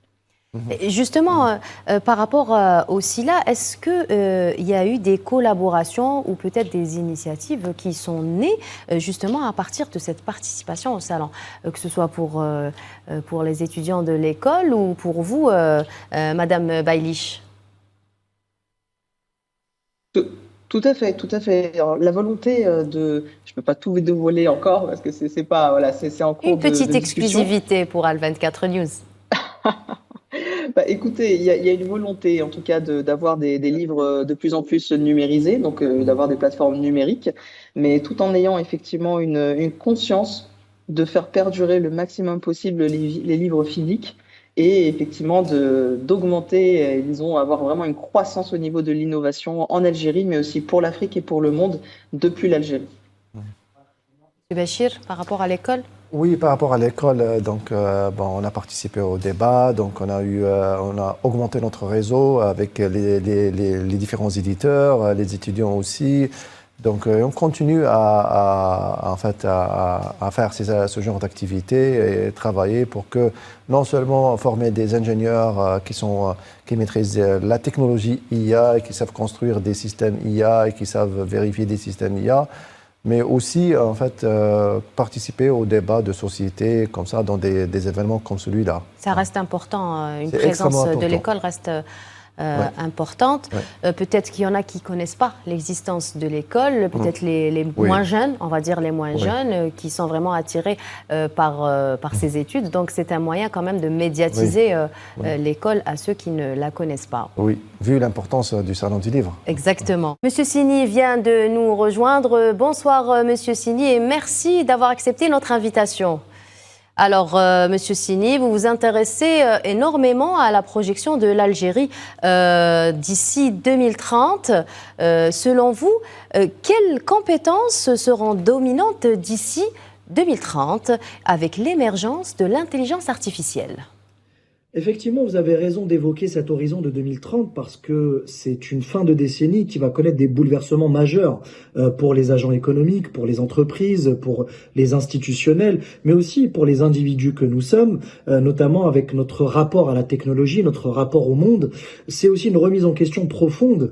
[SPEAKER 1] Et justement, par rapport au SILA, est-ce qu'il y a eu des collaborations ou peut-être des initiatives qui sont nées justement à partir de cette participation au salon, que ce soit pour les étudiants de l'école ou pour vous, Madame Baylich?
[SPEAKER 3] Tout à fait, tout à fait. Alors, la volonté je peux pas tout vous dévoiler encore parce que c'est pas, voilà, c'est en cours
[SPEAKER 1] Une petite
[SPEAKER 3] de discussion.
[SPEAKER 1] exclusivité pour Al24 News.
[SPEAKER 3] Bah, écoutez, il y a une volonté, en tout cas, d'avoir des livres de plus en plus numérisés, donc d'avoir des plateformes numériques, mais tout en ayant effectivement une conscience de faire perdurer le maximum possible les livres physiques et effectivement d'augmenter, disons, avoir vraiment une croissance au niveau de l'innovation en Algérie, mais aussi pour l'Afrique et pour le monde depuis l'Algérie.
[SPEAKER 1] M. Bachir, par rapport à l'école?
[SPEAKER 2] Oui, par rapport à l'école, donc on a participé au débat, donc on a augmenté notre réseau avec les différents éditeurs, les étudiants aussi. Donc on continue à faire ce genre d'activités et travailler pour que non seulement former des ingénieurs qui maîtrisent la technologie IA et qui savent construire des systèmes IA et qui savent vérifier des systèmes IA, mais aussi en fait participer au débat de société comme ça dans des événements comme celui-là.
[SPEAKER 1] Ça reste important, une présence de l'école reste importante. Peut-être qu'il y en a qui ne connaissent pas l'existence de l'école, peut-être les moins jeunes, on va dire les moins jeunes, qui sont vraiment attirés par ces études. Donc c'est un moyen quand même de médiatiser l'école à ceux qui ne la connaissent pas.
[SPEAKER 2] Oui, vu l'importance du Salon du Livre.
[SPEAKER 1] Exactement. Monsieur Sini vient de nous rejoindre. Bonsoir Monsieur Sini et merci d'avoir accepté notre invitation. Alors, Monsieur Sini, vous vous intéressez énormément à la projection de l'Algérie d'ici 2030. Selon vous, quelles compétences seront dominantes d'ici 2030 avec l'émergence de l'intelligence artificielle ?
[SPEAKER 9] Effectivement, vous avez raison d'évoquer cet horizon de 2030 parce que c'est une fin de décennie qui va connaître des bouleversements majeurs pour les agents économiques, pour les entreprises, pour les institutionnels, mais aussi pour les individus que nous sommes, notamment avec notre rapport à la technologie, notre rapport au monde. C'est aussi une remise en question profonde,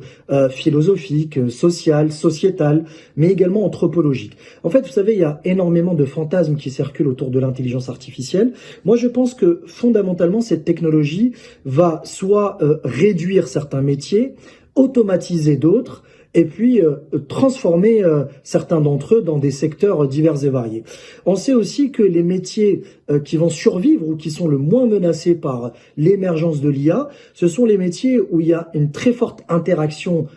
[SPEAKER 9] philosophique, sociale, sociétale, mais également anthropologique. En fait, vous savez, il y a énormément de fantasmes qui circulent autour de l'intelligence artificielle. Moi, je pense que fondamentalement, cette technologie va soit réduire certains métiers, automatiser d'autres, et puis transformer certains d'entre eux dans des secteurs divers et variés. On sait aussi que les métiers qui vont survivre ou qui sont le moins menacés par l'émergence de l'IA, ce sont les métiers où il y a une très forte interaction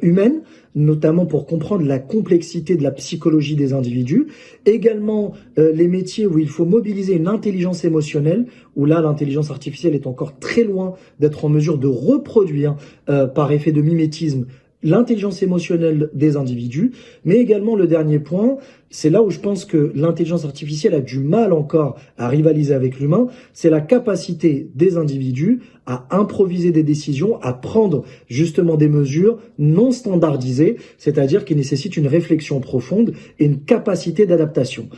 [SPEAKER 9] humaine, notamment pour comprendre la complexité de la psychologie des individus. Également, les métiers où il faut mobiliser une intelligence émotionnelle, où là, l'intelligence artificielle est encore très loin d'être en mesure de reproduire, par effet de mimétisme, l'intelligence émotionnelle des individus. Mais également, le dernier point, c'est là où je pense que l'intelligence artificielle a du mal encore à rivaliser avec l'humain, c'est la capacité des individus à improviser des décisions, à prendre justement des mesures non standardisées, c'est-à-dire qui nécessitent une réflexion profonde et une capacité d'adaptation.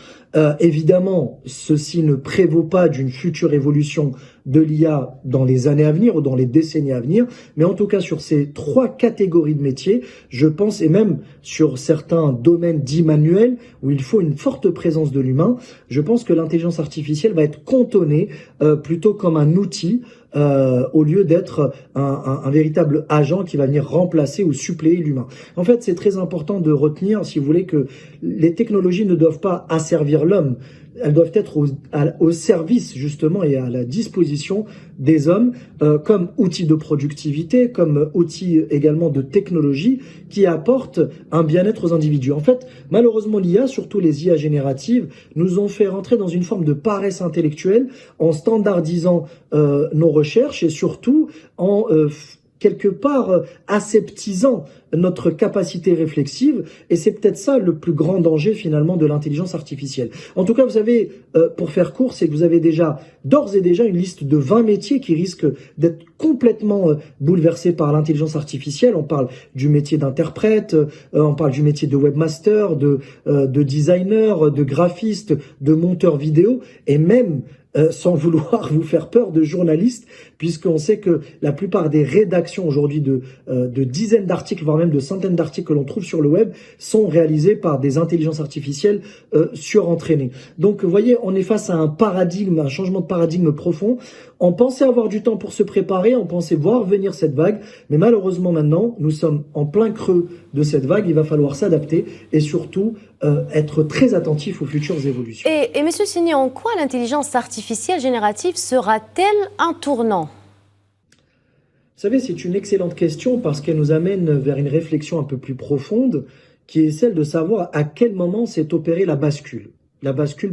[SPEAKER 9] Évidemment, ceci ne prévaut pas d'une future évolution de l'IA dans les années à venir ou dans les décennies à venir, mais en tout cas sur ces trois catégories de métiers, je pense, et même sur certains domaines dits manuels, où il faut une forte présence de l'humain, je pense que l'intelligence artificielle va être cantonnée plutôt comme un outil au lieu d'être un véritable agent qui va venir remplacer ou suppléer l'humain. En fait, c'est très important de retenir, si vous voulez, que les technologies ne doivent pas asservir l'homme. Elles doivent être au service justement et à la disposition des hommes comme outils de productivité, comme outils également de technologie qui apportent un bien-être aux individus. En fait, malheureusement, l'IA, surtout les IA génératives, nous ont fait rentrer dans une forme de paresse intellectuelle en standardisant nos recherches et surtout en quelque part aseptisant notre capacité réflexive, et c'est peut-être ça le plus grand danger finalement de l'intelligence artificielle. En tout cas, vous savez, pour faire court, c'est que vous avez d'ores et déjà une liste de 20 métiers qui risquent d'être complètement bouleversés par l'intelligence artificielle. On parle du métier d'interprète, on parle du métier de webmaster, de designer, de graphiste, de monteur vidéo, et même sans vouloir vous faire peur, de journalistes, puisqu'on sait que la plupart des rédactions aujourd'hui de dizaines d'articles, voire même de centaines d'articles que l'on trouve sur le web, sont réalisés par des intelligences artificielles surentraînées. Donc, vous voyez, on est face à un paradigme, un changement de paradigme profond. On pensait avoir du temps pour se préparer, on pensait voir venir cette vague, mais malheureusement maintenant, nous sommes en plein creux de cette vague. Il va falloir s'adapter et surtout être très attentif aux futures évolutions.
[SPEAKER 1] Et M. Signé, en quoi l'intelligence artificielle générative sera-t-elle un tournant ?
[SPEAKER 9] Vous savez, c'est une excellente question parce qu'elle nous amène vers une réflexion un peu plus profonde qui est celle de savoir à quel moment s'est opérée la bascule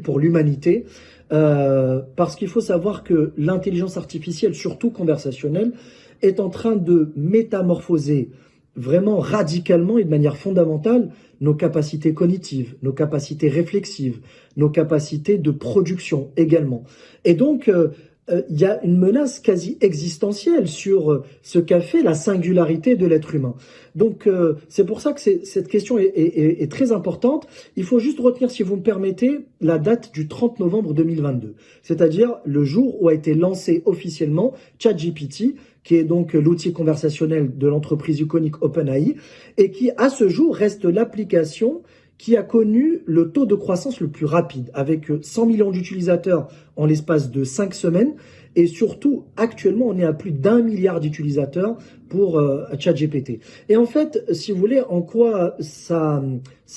[SPEAKER 9] pour l'humanité. Parce qu'il faut savoir que l'intelligence artificielle, surtout conversationnelle, est en train de métamorphoser vraiment radicalement et de manière fondamentale nos capacités cognitives, nos capacités réflexives, nos capacités de production également. Et donc, il y a une menace quasi existentielle sur ce qu'a fait la singularité de l'être humain. Donc, c'est pour ça que cette question est très importante. Il faut juste retenir, si vous me permettez, la date du 30 novembre 2022, c'est-à-dire le jour où a été lancé officiellement ChatGPT, qui est donc l'outil conversationnel de l'entreprise iconique OpenAI, et qui, à ce jour, reste l'application qui a connu le taux de croissance le plus rapide, avec 100 millions d'utilisateurs en l'espace de 5 semaines. Et surtout, actuellement, on est à plus d'1 milliard d'utilisateurs pour ChatGPT. Et en fait, si vous voulez, en quoi ça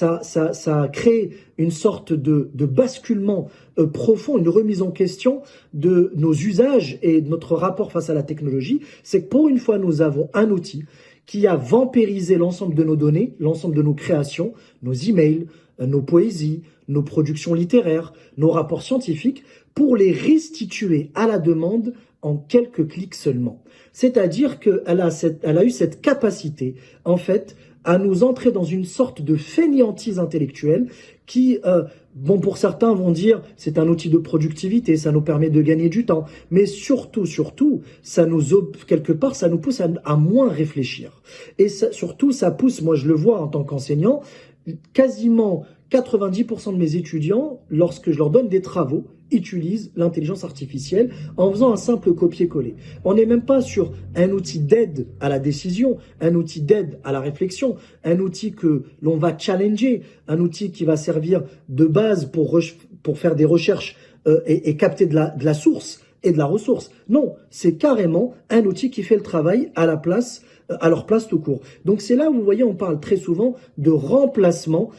[SPEAKER 9] a créé une sorte de basculement profond, une remise en question de nos usages et de notre rapport face à la technologie, c'est que pour une fois, nous avons un outil qui a vampirisé l'ensemble de nos données, l'ensemble de nos créations, nos emails, nos poésies, nos productions littéraires, nos rapports scientifiques, pour les restituer à la demande en quelques clics seulement. C'est-à-dire qu'elle a eu cette capacité, en fait, à nous entrer dans une sorte de fainéantise intellectuelle qui, bon, pour certains vont dire c'est un outil de productivité, ça nous permet de gagner du temps, mais surtout, quelque part, ça nous pousse à moins réfléchir. Et surtout, ça pousse, moi je le vois en tant qu'enseignant, quasiment 90% de mes étudiants, lorsque je leur donne des travaux, utilisent l'intelligence artificielle en faisant un simple copier-coller. On n'est même pas sur un outil d'aide à la décision, un outil d'aide à la réflexion, un outil que l'on va challenger, un outil qui va servir de base pour faire des recherches et capter de la source et de la ressource. Non, c'est carrément un outil qui fait le travail à leur place tout court. Donc c'est là où vous voyez, on parle très souvent de remplacement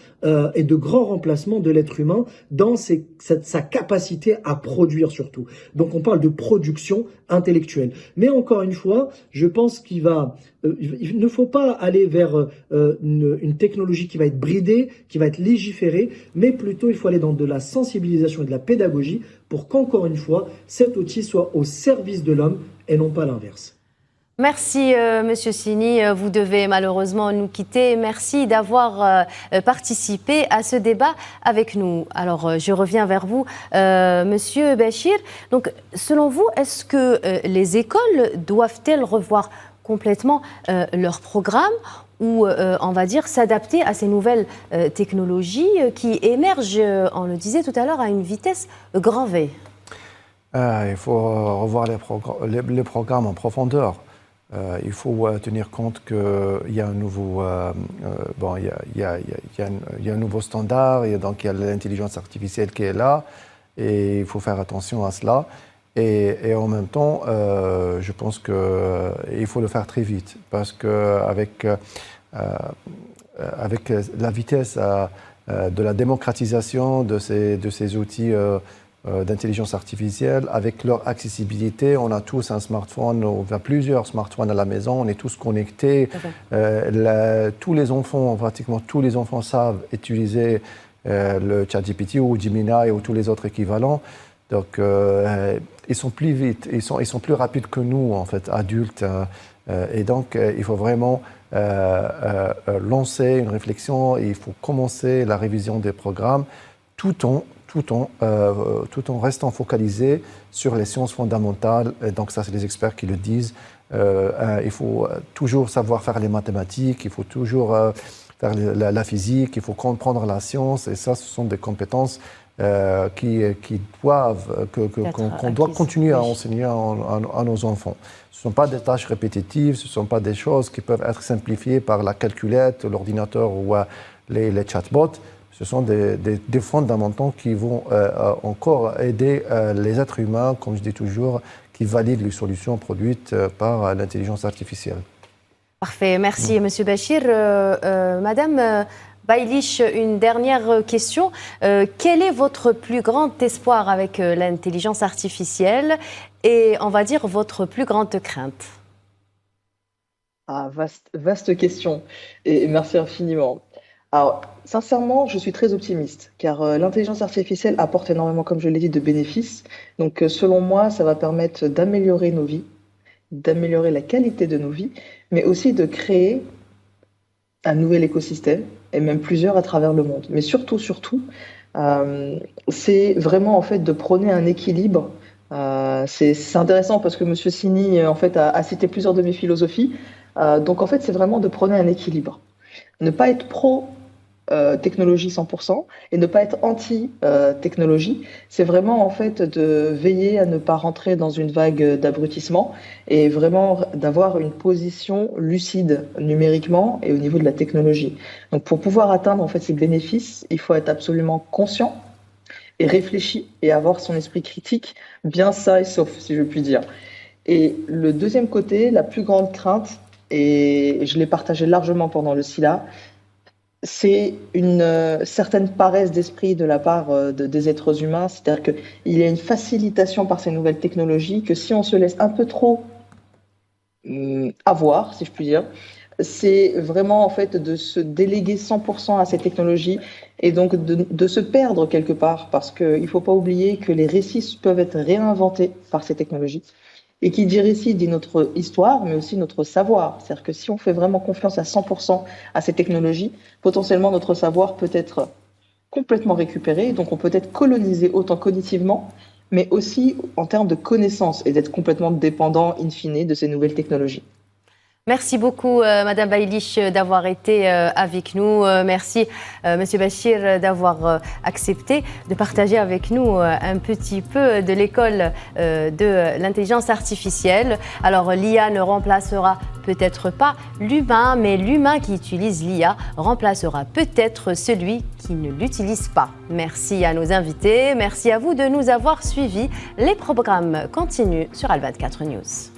[SPEAKER 9] et de grand remplacement de l'être humain dans sa capacité à produire surtout. Donc on parle de production intellectuelle. Mais encore une fois, je pense il ne faut pas aller vers une technologie qui va être bridée, qui va être légiférée, mais plutôt il faut aller dans de la sensibilisation et de la pédagogie pour qu'encore une fois, cet outil soit au service de l'homme et non pas l'inverse.
[SPEAKER 1] Merci, Monsieur Sini. Vous devez malheureusement nous quitter. Merci d'avoir participé à ce débat avec nous. Alors, je reviens vers vous, Monsieur Bachir. Donc, selon vous, est-ce que les écoles doivent-elles revoir complètement leur programme ou, on va dire, s'adapter à ces nouvelles technologies qui émergent, on le disait tout à l'heure, à une vitesse grand V?
[SPEAKER 2] Il faut revoir les programmes en profondeur. Il faut tenir compte qu'il y a un nouveau, il y a un nouveau standard, et donc il y a l'intelligence artificielle qui est là, et il faut faire attention à cela. Et en même temps, je pense qu'il faut le faire très vite, parce qu'avec la vitesse de la démocratisation de ces outils d'intelligence artificielle, avec leur accessibilité, on a tous un smartphone, on a plusieurs smartphones à la maison, on est tous connectés. Tous les enfants, pratiquement tous les enfants savent utiliser le ChatGPT ou Gemini ou tous les autres équivalents. Donc, ils sont plus vite, ils sont plus rapides que nous, en fait, adultes. Et donc, il faut vraiment lancer une réflexion, et il faut commencer la révision des programmes tout en restant focalisé sur les sciences fondamentales. Et donc ça, c'est les experts qui le disent. Il faut toujours savoir faire les mathématiques, il faut toujours faire la physique, il faut comprendre la science. Et ça, ce sont des compétences qu'on doit continuer à enseigner à nos enfants. Ce ne sont pas des tâches répétitives, ce ne sont pas des choses qui peuvent être simplifiées par la calculette, l'ordinateur ou les chatbots. Ce sont des fondamentaux qui vont encore aider les êtres humains, comme je dis toujours, qui valident les solutions produites par l'intelligence artificielle.
[SPEAKER 1] Parfait, merci Monsieur Bachir. Madame Baylich, une dernière question. Quel est votre plus grand espoir avec l'intelligence artificielle et, on va dire, votre plus grande crainte?
[SPEAKER 3] Vaste question, et merci infiniment. Alors, sincèrement, je suis très optimiste, car l'intelligence artificielle apporte énormément, comme je l'ai dit, de bénéfices. Donc, selon moi, ça va permettre d'améliorer nos vies, d'améliorer la qualité de nos vies, mais aussi de créer un nouvel écosystème, et même plusieurs à travers le monde. Mais surtout, c'est vraiment en fait de prôner un équilibre. C'est intéressant parce que M. Sini en fait a cité plusieurs de mes philosophies. Donc en fait, c'est vraiment de prôner un équilibre. Ne pas être pro-technologie 100% et ne pas être anti-technologie. C'est vraiment en fait de veiller à ne pas rentrer dans une vague d'abrutissement et vraiment d'avoir une position lucide numériquement et au niveau de la technologie. Donc pour pouvoir atteindre en fait ces bénéfices, il faut être absolument conscient et réfléchi et avoir son esprit critique bien sain et sauf, si je puis dire. Et le deuxième côté, la plus grande crainte, et je l'ai partagé largement pendant le SILA, c'est une certaine paresse d'esprit de la part des êtres humains, c'est-à-dire qu'il y a une facilitation par ces nouvelles technologies que si on se laisse un peu trop avoir, si je puis dire, c'est vraiment en fait de se déléguer 100% à ces technologies et donc de se perdre quelque part, parce qu'il ne faut pas oublier que les récits peuvent être réinventés par ces technologies. Et qui dit récit dit notre histoire, mais aussi notre savoir. C'est-à-dire que si on fait vraiment confiance à 100% à ces technologies, potentiellement notre savoir peut être complètement récupéré, donc on peut être colonisé autant cognitivement, mais aussi en termes de connaissances et d'être complètement dépendant, in fine, de ces nouvelles technologies.
[SPEAKER 1] Merci beaucoup, Madame Baylich, d'avoir été avec nous. Merci, Monsieur Bachir, d'avoir accepté de partager avec nous un petit peu de l'école de l'intelligence artificielle. Alors, l'IA ne remplacera peut-être pas l'humain, mais l'humain qui utilise l'IA remplacera peut-être celui qui ne l'utilise pas. Merci à nos invités. Merci à vous de nous avoir suivis. Les programmes continuent sur Al24 News.